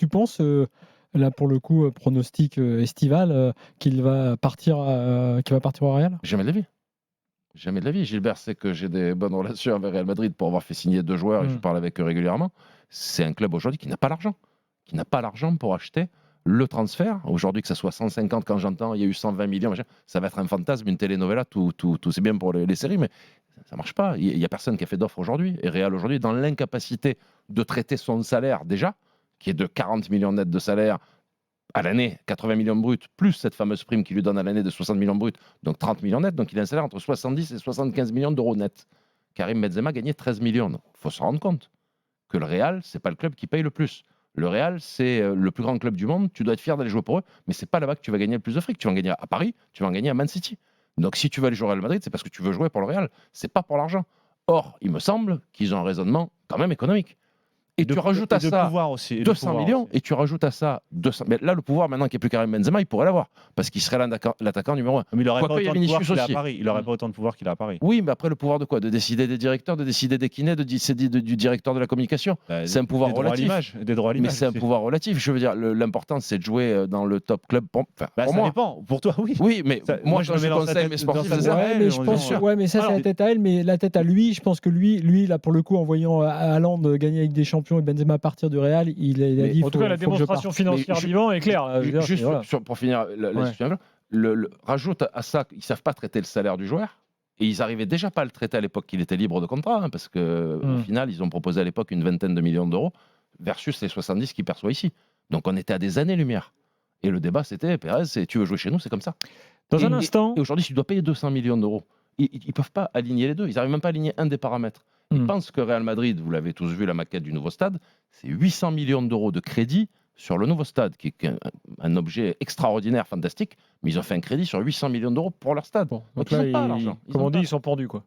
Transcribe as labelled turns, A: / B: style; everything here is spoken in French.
A: Tu penses, là pour le coup, pronostic estival, qu'il va partir au Real?
B: Jamais de la vie. Jamais de la vie. Gilbert sait que j'ai des bonnes relations avec Real Madrid pour avoir fait signer 2 joueurs et je parle avec eux régulièrement. C'est un club aujourd'hui qui n'a pas l'argent. Qui n'a pas l'argent pour acheter le transfert. Aujourd'hui, que ce soit 150, quand j'entends, il y a eu 120 millions, machin, ça va être un fantasme, une telenovela, tout c'est bien pour les séries, mais ça marche pas. Il y a personne qui a fait d'offre aujourd'hui. Et Real aujourd'hui, est dans l'incapacité de traiter son salaire déjà, qui est de 40 millions net de salaire à l'année, 80 millions bruts, plus cette fameuse prime qui lui donne à l'année de 60 millions bruts, donc 30 millions net. Donc il a un salaire entre 70 et 75 millions d'euros net. Karim Benzema gagnait 13 millions. Il faut se rendre compte que le Real, c'est pas le club qui paye le plus. Le Real, c'est le plus grand club du monde. Tu dois être fier d'aller jouer pour eux, mais c'est pas là-bas que tu vas gagner le plus de fric. Tu vas en gagner à Paris, tu vas en gagner à Man City. Donc si tu veux aller jouer au Real Madrid, c'est parce que tu veux jouer pour le Real. C'est pas pour l'argent. Or, il me semble qu'ils ont un raisonnement quand même économique. Et tu rajoutes à ça
C: aussi,
B: 200 millions, et tu rajoutes à ça 200. Mais là, le pouvoir, maintenant qu'il n'y a plus Karim Benzema, il pourrait l'avoir, parce qu'il serait l'attaquant numéro 1.
C: Mais il n'aurait pas autant de pouvoir qu'il a à Paris. Il n'aurait pas autant de pouvoir qu'il a à Paris.
B: Oui, mais après, le pouvoir de quoi? De décider des directeurs, de décider des kinés, de décider du directeur de la communication. C'est un pouvoir relatif.
C: Des droits à l'image.
B: Mais c'est un pouvoir relatif. Je veux dire, l'important, c'est de jouer dans le top club. Pour
C: ça
B: moi.
C: dépend. Pour toi, oui.
B: Oui, mais moi, quand je conseille mes sportifs, c'est ça.
A: Ouais, mais je pense, mais ça, c'est la tête à elle. Mais la tête à lui, je pense que lui, là, pour le coup, en voyant Haaland gagner avec des champions et Benzema partir du Real, il a dit.
D: En tout cas, la démonstration financière d'Ivan est claire.
B: Juste pour finir la discussion, rajoute à ça qu'ils ne savent pas traiter le salaire du joueur. Et ils n'arrivaient déjà pas à le traiter à l'époque qu'il était libre de contrat, parce qu'au final, ils ont proposé à l'époque une vingtaine de millions d'euros versus les 70 qu'il perçoit ici. Donc on était à des années-lumière. Et le débat, c'était, Pérez, tu veux jouer chez nous, c'est comme ça.
D: Dans un instant.
B: Et aujourd'hui, tu dois payer 200 millions d'euros. Ils ne peuvent pas aligner les deux. Ils n'arrivent même pas à aligner un des paramètres. Ils pensent que Real Madrid, vous l'avez tous vu, la maquette du nouveau stade, c'est 800 millions d'euros de crédit sur le nouveau stade, qui est un objet extraordinaire, fantastique, mais ils ont fait un crédit sur 800 millions d'euros pour leur stade.
D: Bon, donc là, comme on dit, ils sont pendus, quoi.